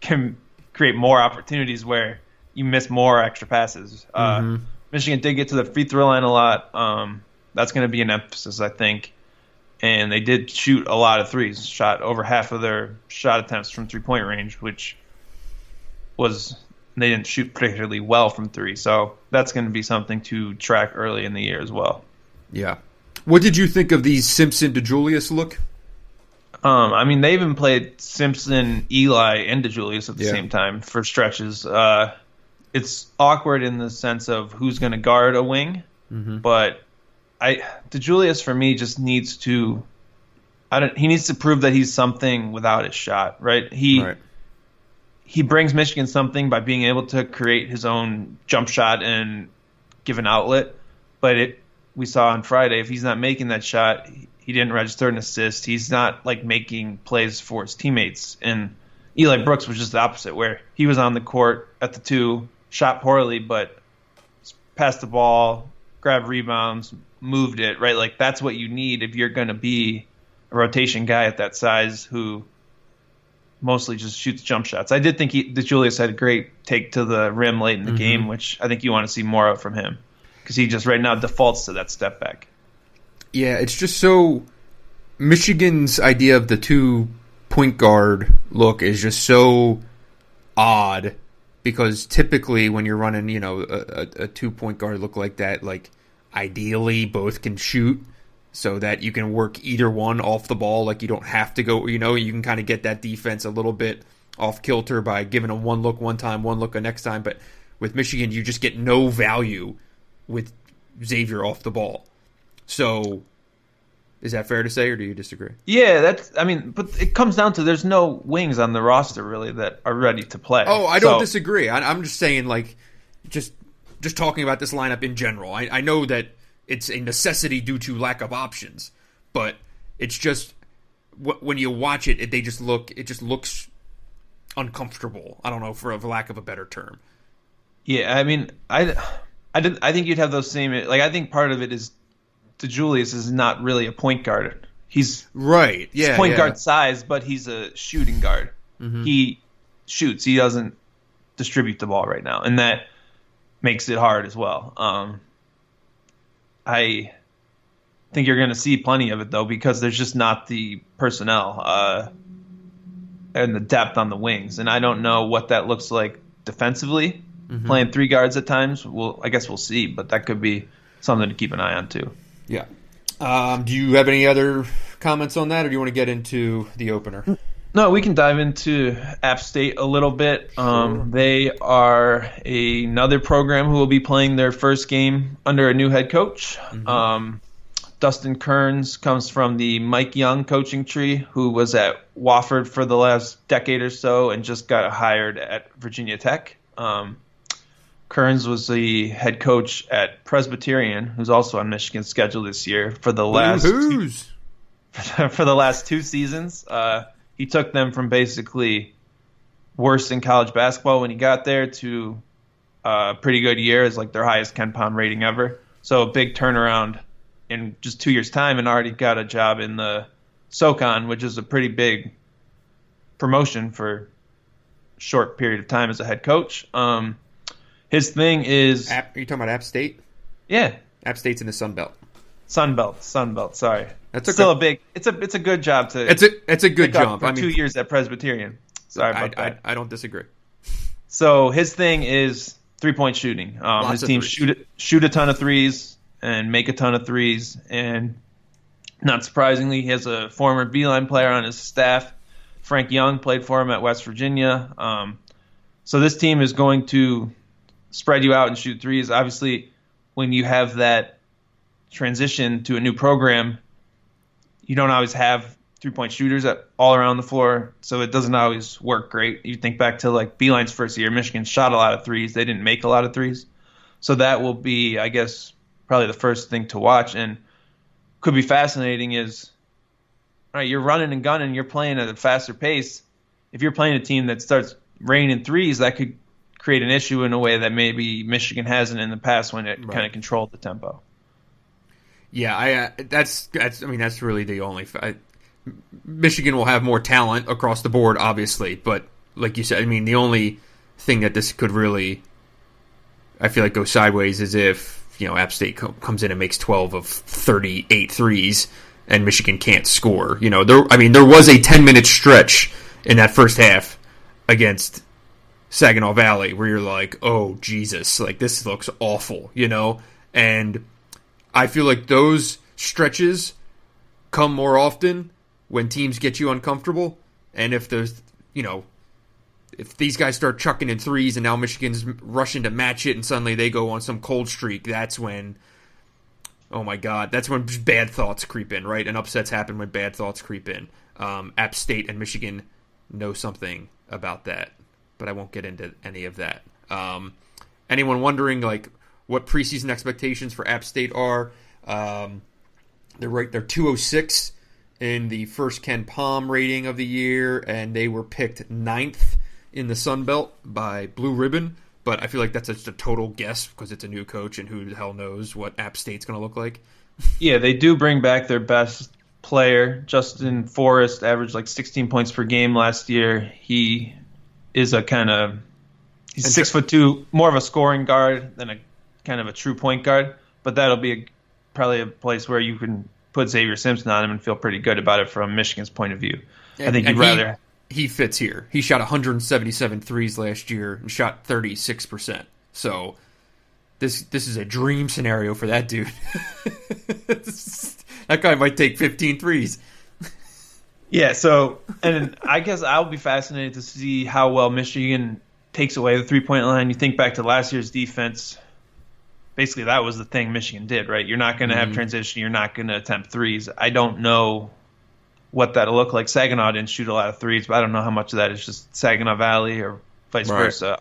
can create more opportunities where you miss more extra passes. Michigan did get to the free throw line a lot. That's going to be an emphasis, I think. And they did shoot a lot of threes, shot over half of their shot attempts from three-point range, which was they didn't shoot particularly well from three. So that's going to be something to track early in the year as well. Yeah. What did you think of the Simpson to Julius look? I mean, they even played Simpson, Eli, and DeJulius at the same time for stretches. It's awkward in the sense of who's going to guard a wing, but DeJulius for me just needs to. He needs to prove that he's something without his shot, right? He brings Michigan something by being able to create his own jump shot and give an outlet, but we saw on Friday, if he's not making that shot, he didn't register an assist. He's not like making plays for his teammates. And Eli Brooks was just the opposite, where he was on the court at the 2, shot poorly, but passed the ball, grabbed rebounds, moved it, right? Like, that's what you need if you're going to be a rotation guy at that size who mostly just shoots jump shots. I did think that Julius had a great take to the rim late in the game, which I think you want to see more of from him, because he just right now defaults to that step back. Yeah, it's just so Michigan's idea of the 2 point guard look is just so odd, because typically when you're running, a 2 point guard look like that, like ideally both can shoot so that you can work either one off the ball. Like, you don't have to go, you can kind of get that defense a little bit off kilter by giving them one look one time, one look the next time. But with Michigan, you just get no value with Xavier off the ball. So, is that fair to say, or do you disagree? Yeah, but it comes down to there's no wings on the roster really that are ready to play. Oh, I don't disagree. I'm just saying, like, just talking about this lineup in general. I know that it's a necessity due to lack of options, but it's just when you watch it, it just looks uncomfortable. I don't know, for lack of a better term. Yeah, I mean, I think you'd have those same. Like, I think part of it is DeJulius is not really a point guard. He's point guard size, but he's a shooting guard. He shoots. He doesn't distribute the ball right now, and that makes it hard as well. I think you're going to see plenty of it, though, because there's just not the personnel and the depth on the wings, and I don't know what that looks like defensively. Playing 3 guards at times, I guess we'll see, but that could be something to keep an eye on too. Yeah. Do you have any other comments on that, or do you want to get into the opener? No, we can dive into App State a little bit. They are another program who will be playing their first game under a new head coach. Dustin Kearns comes from the Mike Young coaching tree, who was at Wofford for the last decade or so and just got hired at Virginia Tech. Kearns was the head coach at Presbyterian, who's also on Michigan's schedule this year for the last for the last 2 seasons. He took them from basically worse in college basketball when he got there to a pretty good year as like their highest Ken Pom rating ever. So a big turnaround in just 2 years' time, and already got a job in the SoCon, which is a pretty big promotion for a short period of time as a head coach. His thing is... Are you talking about App State? Yeah. App State's in the Sun Belt. Sun Belt, sorry. That's okay. Still a big. It's a good job to. It's a good jump. For 2 years at Presbyterian. Sorry about that. I don't disagree. So his thing is 3-point shooting. His team shoot a ton of threes and make a ton of threes. And not surprisingly, he has a former Beeline player on his staff. Frank Young played for him at West Virginia. So this team is going to spread you out and shoot threes. Obviously, when you have that transition to a new program, you don't always have 3-point shooters all around the floor, so it doesn't always work great. You think back to like Beeline's first year, Michigan shot a lot of threes. They didn't make a lot of threes. So that will be, I guess, probably the first thing to watch. And could be fascinating is, all right, you're running and gunning, you're playing at a faster pace. If you're playing a team that starts raining threes, that could create an issue in a way that maybe Michigan hasn't in the past when it kind of controlled the tempo. Yeah, that's really the only. Michigan will have more talent across the board, obviously, but like you said, I mean, the only thing that this could really, I feel like, go sideways is if, you know, App State comes in and makes 12 of 38 threes and Michigan can't score. You know, there was a 10-minute stretch in that first half against Saginaw Valley where you're like, oh, Jesus, like this looks awful, you know? And I feel like those stretches come more often when teams get you uncomfortable, and if there's, you know, if these guys start chucking in threes and now Michigan's rushing to match it and suddenly they go on some cold streak, that's when, oh my God, that's when bad thoughts creep in, right? And upsets happen when bad thoughts creep in. App State and Michigan know something about that, but I won't get into any of that. Anyone wondering, like, what preseason expectations for App State are? They're 206 in the first Ken Palm rating of the year, and they were picked 9th in the Sun Belt by Blue Ribbon. But I feel like that's just a total guess because it's a new coach, and who the hell knows what App State's going to look like. Yeah, they do bring back their best player. Justin Forrest averaged like 16 points per game last year. He is he's 6'2", more of a scoring guard than a kind of a true point guard. But that'll be probably a place where you can put Xavier Simpson on him and feel pretty good about it from Michigan's point of view. I think he fits here. He shot 177 threes last year and shot 36%. So this is a dream scenario for that dude. That guy might take 15 threes. Yeah, so, and I guess I'll be fascinated to see how well Michigan takes away the three-point line. You think back to last year's defense. Basically, that was the thing Michigan did, right? You're not going to have transition. You're not going to attempt threes. I don't know what that'll look like. Saginaw didn't shoot a lot of threes, but I don't know how much of that is just Saginaw Valley or vice versa.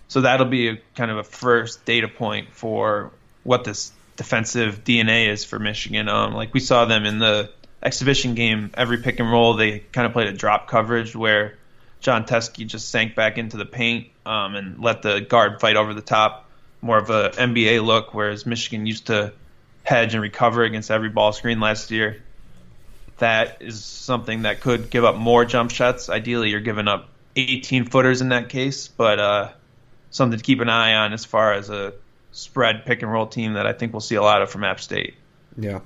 So that'll be a kind of a first data point for what this defensive DNA is for Michigan. Like we saw them in the exhibition game, every pick and roll, they kind of played a drop coverage where John Teskey just sank back into the paint and let the guard fight over the top. More of a NBA look, whereas Michigan used to hedge and recover against every ball screen last year. That is something that could give up more jump shots. Ideally, you're giving up 18-footers in that case, but something to keep an eye on as far as a spread pick-and-roll team that I think we'll see a lot of from App State. Yeah.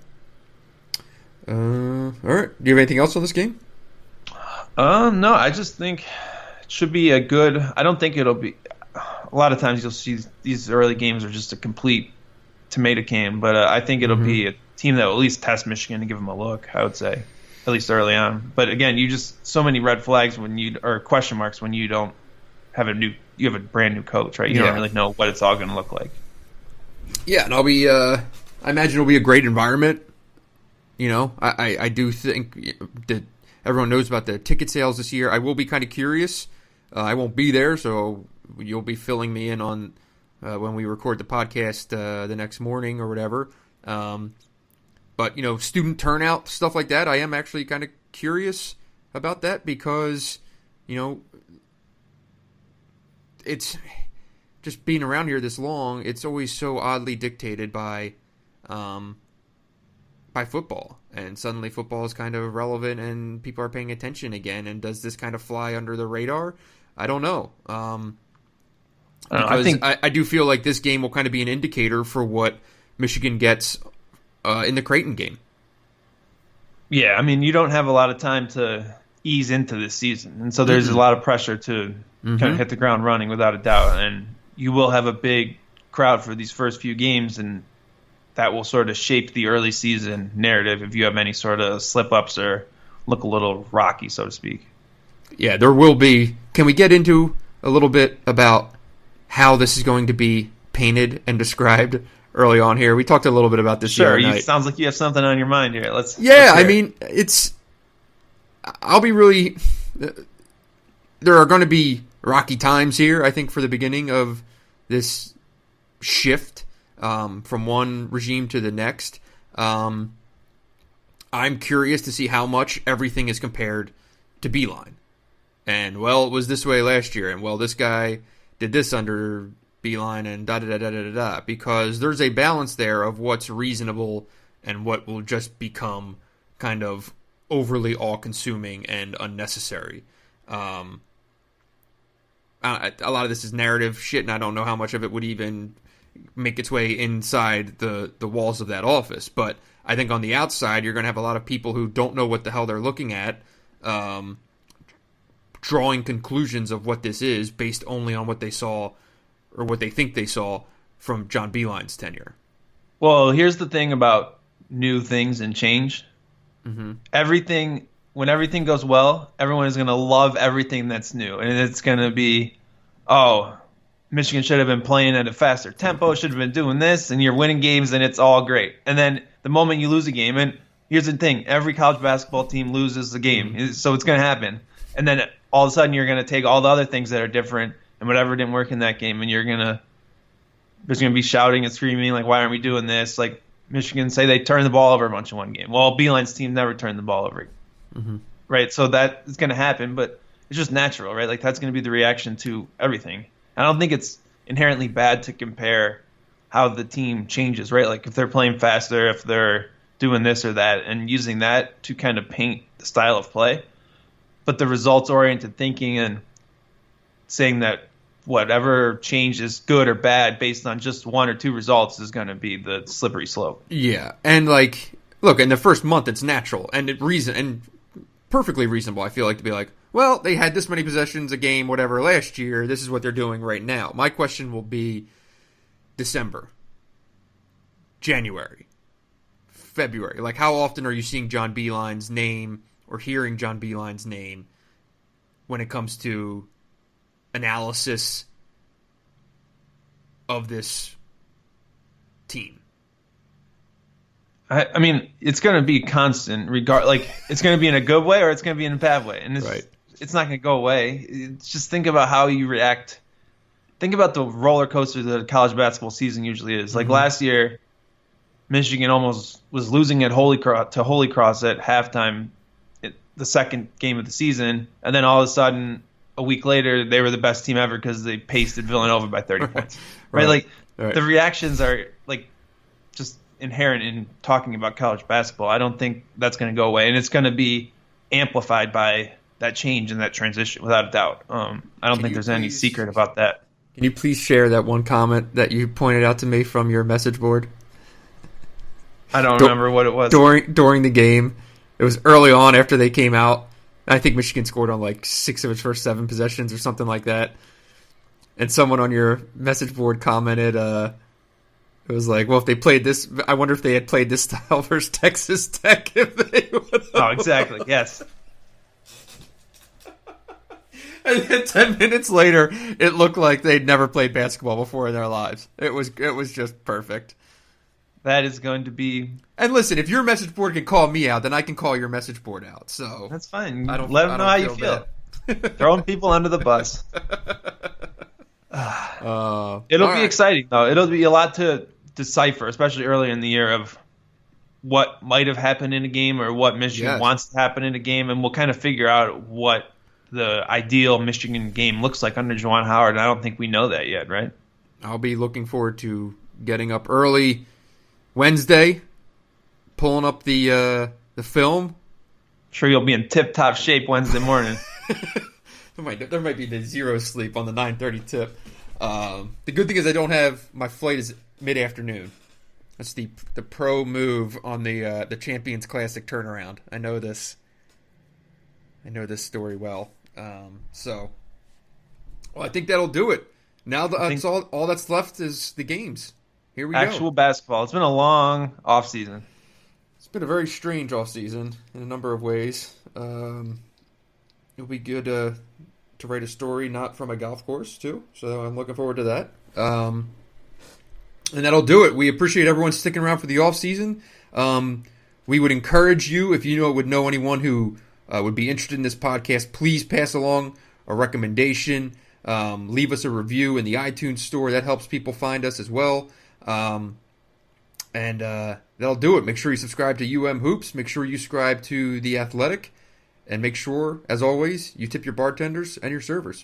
All right. Do you have anything else on this game? No, I just think it should be a good – I don't think it'll be – a lot of times you'll see these early games are just a complete tomato can, but I think it'll be a team that will at least test Michigan and give them a look, I would say, at least early on. But again, you just so many red flags or question marks when you don't have you have a brand new coach, right? You don't really know what it's all going to look like. Yeah, and I imagine it'll be a great environment. You know, I do think that everyone knows about the ticket sales this year. I will be kind of curious. I won't be there, so you'll be filling me in on when we record the podcast the next morning or whatever. But, you know, student turnout, stuff like that, I am actually kind of curious about that because, you know, it's just being around here this long, it's always so oddly dictated by football. And suddenly football is kind of relevant and people are paying attention again. And does this kind of fly under the radar? I don't know. I do feel like this game will kind of be an indicator for what Michigan gets in the Creighton game. Yeah, I mean, you don't have a lot of time to ease into this season, and so there's a lot of pressure to kind of hit the ground running without a doubt, and you will have a big crowd for these first few games, and that will sort of shape the early season narrative if you have any sort of slip-ups or look a little rocky, so to speak. Yeah, there will be. Can we get into a little bit about how this is going to be painted and described early on here? We talked a little bit about this. Sure, it sounds like you have something on your mind here. Let's I mean, I'll be really. There are going to be rocky times here, I think, for the beginning of this shift from one regime to the next. I'm curious to see how much everything is compared to Beeline. And, well, it was this way last year, and, well, this guy did this under Beeline, and da-da-da-da-da-da-da, because there's a balance there of what's reasonable and what will just become kind of overly all-consuming and unnecessary. A lot of this is narrative shit, and I don't know how much of it would even make its way inside the walls of that office. But I think on the outside, you're going to have a lot of people who don't know what the hell they're looking at, drawing conclusions of what this is based only on what they saw or what they think they saw from John Beeline's tenure. Well, here's the thing about new things and change. When everything goes well, everyone is going to love everything that's new. And it's going to be, oh, Michigan should have been playing at a faster tempo, should have been doing this, and you're winning games, and it's all great. And then the moment you lose a game, and here's the thing, every college basketball team loses the game, so it's going to happen. And then all of a sudden you're going to take all the other things that are different and whatever didn't work in that game, and there's going to be shouting and screaming, like, why aren't we doing this? Like, Michigan say they turned the ball over a bunch in one game. Well, Beeline's team never turned the ball over. Right? So that is going to happen, but it's just natural, right? Like, that's going to be the reaction to everything. I don't think it's inherently bad to compare how the team changes, right? Like, if they're playing faster, if they're doing this or that, and using that to kind of paint the style of play. But the results-oriented thinking and saying that whatever change is good or bad based on just one or two results is going to be the slippery slope. Yeah, and like, look, in the first month it's natural and perfectly reasonable, I feel like, to be like, well, they had this many possessions a game, whatever, last year. This is what they're doing right now. My question will be December, January, February. Like, how often are you seeing John Beeline's name or hearing John Beeline's name when it comes to analysis of this team? I mean, it's going to be constant, it's going to be in a good way or it's going to be in a bad way. And it's not going to go away. Just think about how you react. Think about the roller coaster that a college basketball season usually is. Like last year, Michigan almost was losing at Holy Cross at halftime, the second game of the season, and then all of a sudden, a week later, they were the best team ever because they pasted Villanova by 30 points. Right? The reactions are like just inherent in talking about college basketball. I don't think that's going to go away, and it's going to be amplified by that change and that transition, without a doubt. I don't think there's any secret about that. Can you please share that one comment that you pointed out to me from your message board? I don't remember what it was. During the game. It was early on after they came out. I think Michigan scored on like 6 of its first 7 possessions or something like that. And someone on your message board commented, it was like, well, if they played this, I wonder if they had played this style versus Texas Tech if they would have. Oh, exactly, yes. And then 10 minutes later, it looked like they'd never played basketball before in their lives. It was just perfect. That is going to be... And listen, if your message board can call me out, then I can call your message board out. So that's fine. Let them know how you feel. Throwing people under the bus. It'll be exciting, though. It'll be a lot to decipher, especially early in the year, of what might have happened in a game or what Michigan wants to happen in a game, and we'll kind of figure out what the ideal Michigan game looks like under Juwan Howard, and I don't think we know that yet, right? I'll be looking forward to getting up early Wednesday, pulling up the film. Sure, you'll be in tip-top shape Wednesday morning. There might be the zero sleep on the 9:30 tip. The good thing is my flight is mid-afternoon, That's the pro move on the Champions Classic turnaround. I know this story well. So I think that'll do it. Now that's all that's left is the games. Here we go. Actual basketball. It's been a long offseason. It's been a very strange offseason in a number of ways. It'll be good to write a story not from a golf course, too. So I'm looking forward to that. And that'll do it. We appreciate everyone sticking around for the offseason. We would encourage you, if you would know anyone who would be interested in this podcast, please pass along a recommendation. Leave us a review in the iTunes store. That helps people find us as well. And that'll do it. Make sure you subscribe to UM Hoops. Make sure you subscribe to The Athletic. And make sure, as always, you tip your bartenders and your servers.